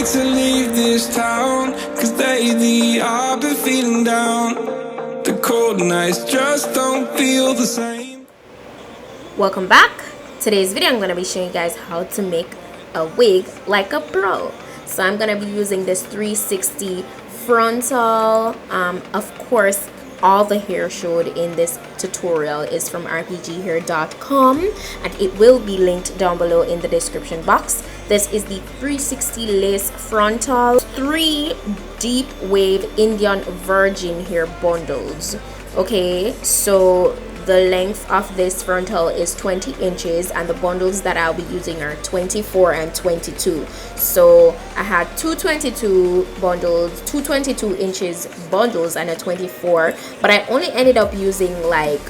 wait to leave this town, cause lately I've been feeling down. The cold nights just don't feel the same. Welcome back. Today's video I'm going to be showing you guys how to make a wig like a pro. So I'm going to be using this 360 frontal. Of course, all the hair showed in this tutorial is from RPGHair.com, and it will be linked down below in the description box. This is the 360 lace frontal 3 deep wave Indian virgin hair bundles. Okay, so the length of this frontal is 20 inches and the bundles that I'll be using are 24 and 22. So I had two 22 bundles, two 22 inches bundles and a 24, but I only ended up using like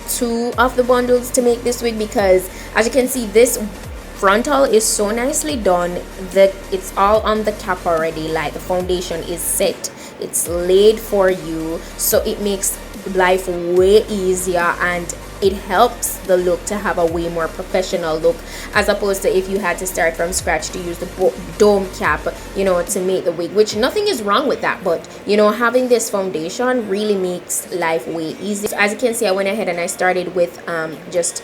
2 of the bundles to make this wig, because as you can see, this frontal is so nicely done that it's all on the cap already. Like the foundation is set, it's laid for you, so it makes life way easier and it helps the look to have a way more professional look, as opposed to if you had to start from scratch to use the dome cap, you know, to make the wig, which nothing is wrong with that, but you know, having this foundation really makes life way easier. So as you can see, I went ahead and I started with just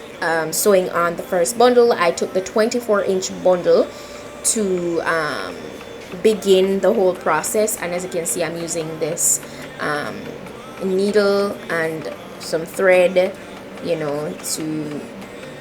sewing on the first bundle. I took the 24-inch bundle to begin the whole process, and as you can see, I'm using this needle and some thread, you know, to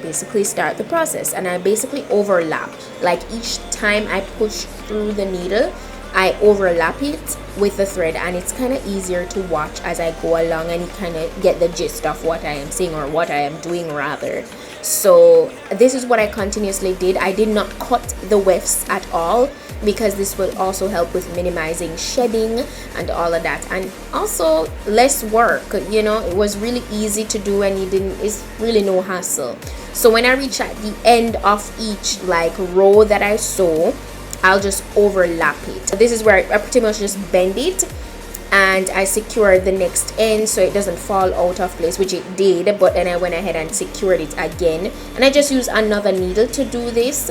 basically start the process. And I basically overlap, like each time I push through the needle I overlap it with the thread, and it's kind of easier to watch as I go along, and you kind of get the gist of what I am saying, or what I am doing rather. So this is what I continuously did. I did not cut the wefts at all, because this will also help with minimizing shedding and all of that, and also less work. You know, it was really easy to do, and it's really no hassle. So when I reach at the end of each like row that I sew, I'll just overlap it. So this is where I pretty much just bend it and I secure the next end so it doesn't fall out of place, which it did, but then I went ahead and secured it again, and I just used another needle to do this.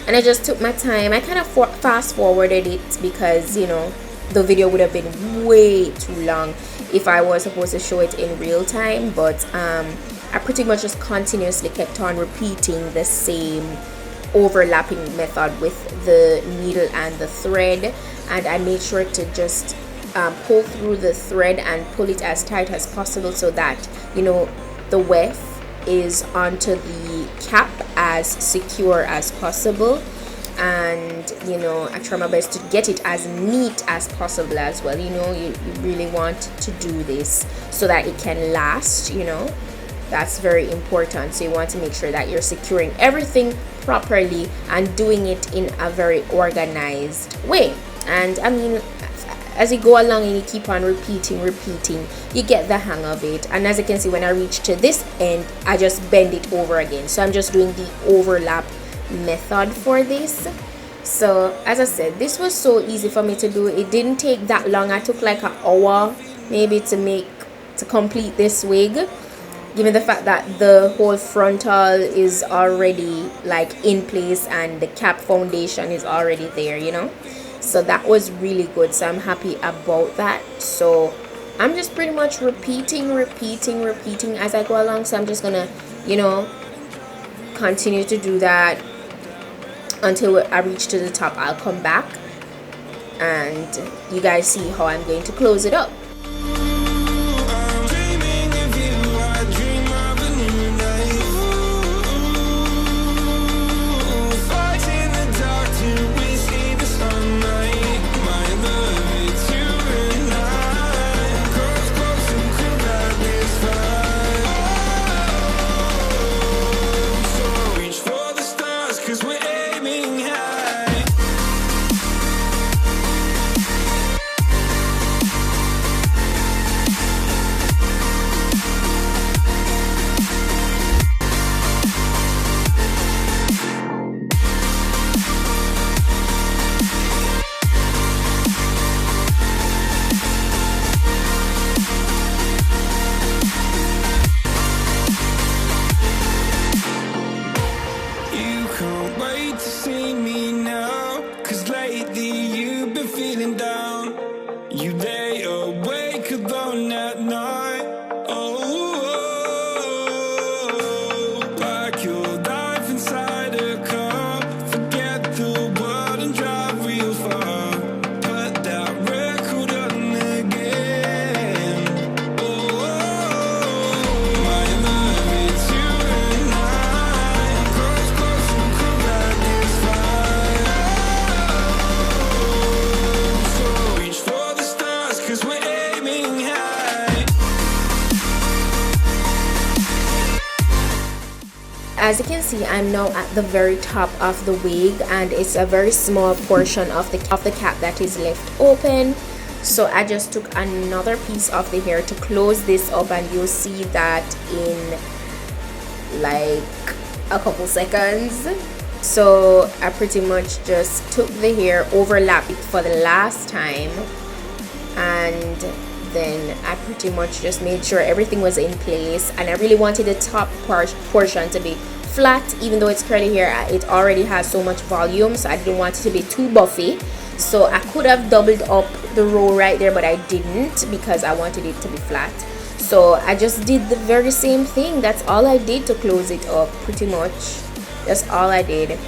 And I just took my time. I kind of fast forwarded it because, you know, the video would have been way too long if I was supposed to show it in real time. But I pretty much just continuously kept on repeating the same overlapping method with the needle and the thread, and I made sure to just pull through the thread and pull it as tight as possible, so that, you know, the weft is onto the cap as secure as possible. And you know, I try my best to get it as neat as possible as well. You know, you really want to do this so that it can last, you know. That's very important. So you want to make sure that you're securing everything properly and doing it in a very organized way. And I mean, as you go along and you keep on repeating, you get the hang of it. And as you can see, when I reach to this end, I just bend it over again. So I'm just doing the overlap method for this. So as I said, this was so easy for me to do. It didn't take that long. I took like an hour maybe to complete this wig, given the fact that the whole frontal is already like in place and the cap foundation is already there, you know. So that was really good, so I'm happy about that. So I'm just pretty much repeating as I go along. So I'm just gonna, you know, continue to do that until I reach to the top. I'll come back and you guys see how I'm going to close it up. feeling down. You lay awake alone at night. Oh, pack your life inside a car. Forget the world and drive real far. Put that record on again. Oh, my love, it's you and I. Close, close, we could light this fire. So reach for the stars, 'cause we're aiming high. As you can see, I'm now at the very top of the wig, and it's a very small portion of the cap that is left open. So I just took another piece of the hair to close this up, and you'll see that in like a couple seconds. So I pretty much just took the hair, overlapped it for the last time, and then I pretty much just made sure everything was in place. And I really wanted the top portion to be flat, even though it's curly hair. It already has so much volume, so I didn't want it to be too buffy. So I could have doubled up the row right there, but I didn't, because I wanted it to be flat. So I just did the very same thing. That's all I did to close it up, pretty much. That's all I did.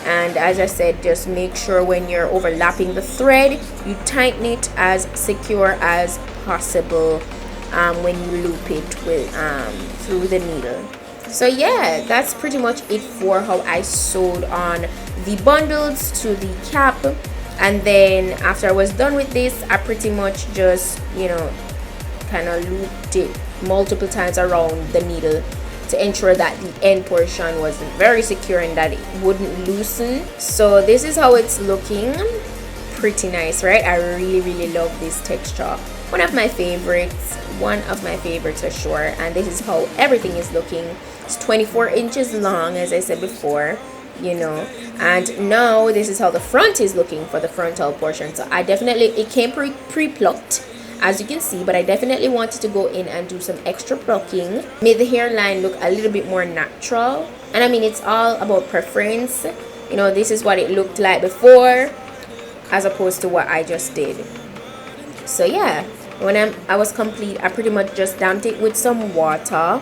And as I said, just make sure when you're overlapping the thread, you tighten it as secure as possible when you loop it with through the needle. So yeah, that's pretty much it for how I sewed on the bundles to the cap. And then after I was done with this, I pretty much just, you know, kind of looped it multiple times around the needle to ensure that the end portion was very secure and that it wouldn't loosen. So this is how it's looking. Pretty nice, right? I really love this texture. One of my favorites for sure. And this is how everything is looking. It's 24 inches long, as I said before, you know. And now this is how the front is looking for the frontal portion. So I definitely, it came pre-plucked, as you can see, but I definitely wanted to go in and do some extra plucking, made the hairline look a little bit more natural. And I mean, it's all about preference, you know. This is what it looked like before as opposed to what I just did. So yeah, when I was complete, I pretty much just damped it with some water.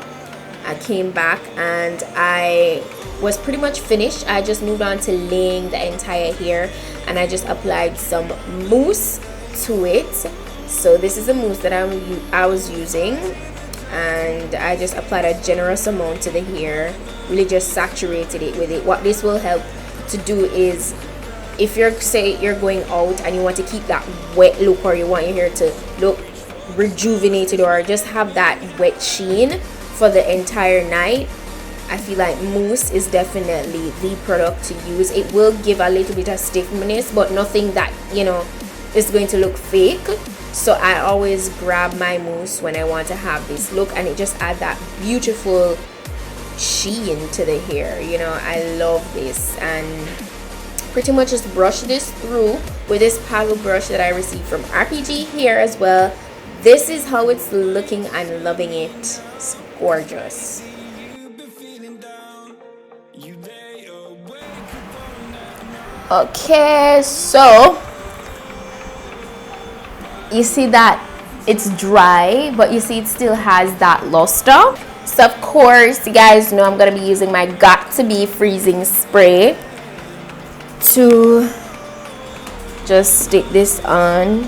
I came back and I was pretty much finished. I just moved on to laying the entire hair, and I just applied some mousse to it. So this is the mousse that I was using, and I just applied a generous amount to the hair, really just saturated it with it. What this will help to do is, if you're going out and you want to keep that wet look, or you want your hair to look rejuvenated or just have that wet sheen for the entire night, I feel like mousse is definitely the product to use. It will give a little bit of stiffness, but nothing that, you know, is going to look fake. So I always grab my mousse when I want to have this look, and it just adds that beautiful sheen to the hair, you know. I love this. And pretty much just brush this through with this paddle brush that I received from RPGHair as well. This is how it's looking. I'm loving it. It's gorgeous. Okay, so you see that it's dry, but you see it still has that luster. So of course, you guys know I'm gonna be using my Got To Be freezing spray to just stick this on.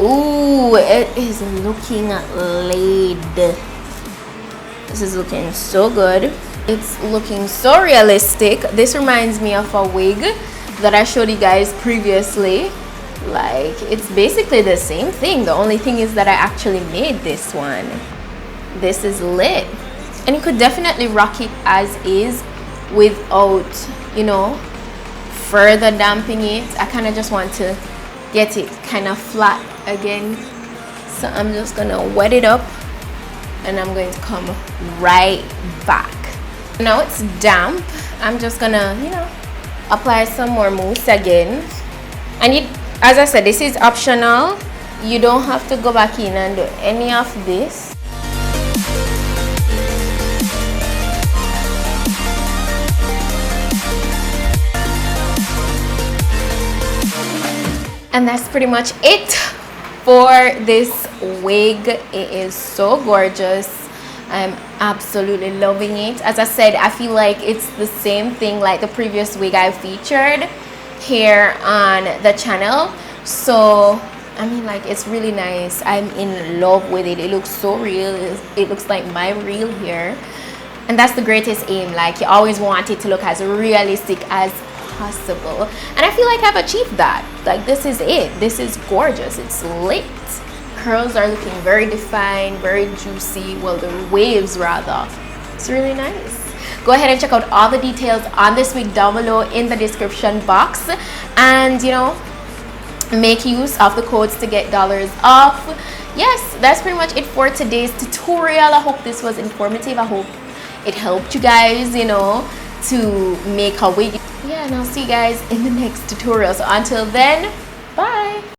Ooh, it is looking laid. This is looking so good. It's looking so realistic. This reminds me of a wig that I showed you guys previously, Like, it's basically the same thing. The only thing is that I actually made this one. This is lit. And you could definitely rock it as is without, you know, further damping it. I kind of just want to get it kind of flat again. So I'm just gonna wet it up and I'm going to come right back. Now it's damp. I'm just gonna, you know, apply some more mousse again. And it, as I said, this is optional. You don't have to go back in and do any of this. And that's pretty much it for this wig. It is so gorgeous. I'm absolutely loving it. As I said, I feel like it's the same thing like the previous wig I featured here on the channel. So I mean, like, it's really nice. I'm in love with it. It looks so real. It looks like my real hair, and that's the greatest aim. Like, you always want it to look as realistic as possible, and I feel like I've achieved that. Like, this is it. This is gorgeous. It's lit. Curls are looking very defined, very juicy. Well, the waves rather. It's really nice. Go ahead and check out all the details on this wig down below in the description box, and you know, make use of the codes to get dollars off. Yes, that's pretty much it for today's tutorial. I hope this was informative. I hope it helped you guys, you know, to make a wig. Yeah, and I'll see you guys in the next tutorial. So until then,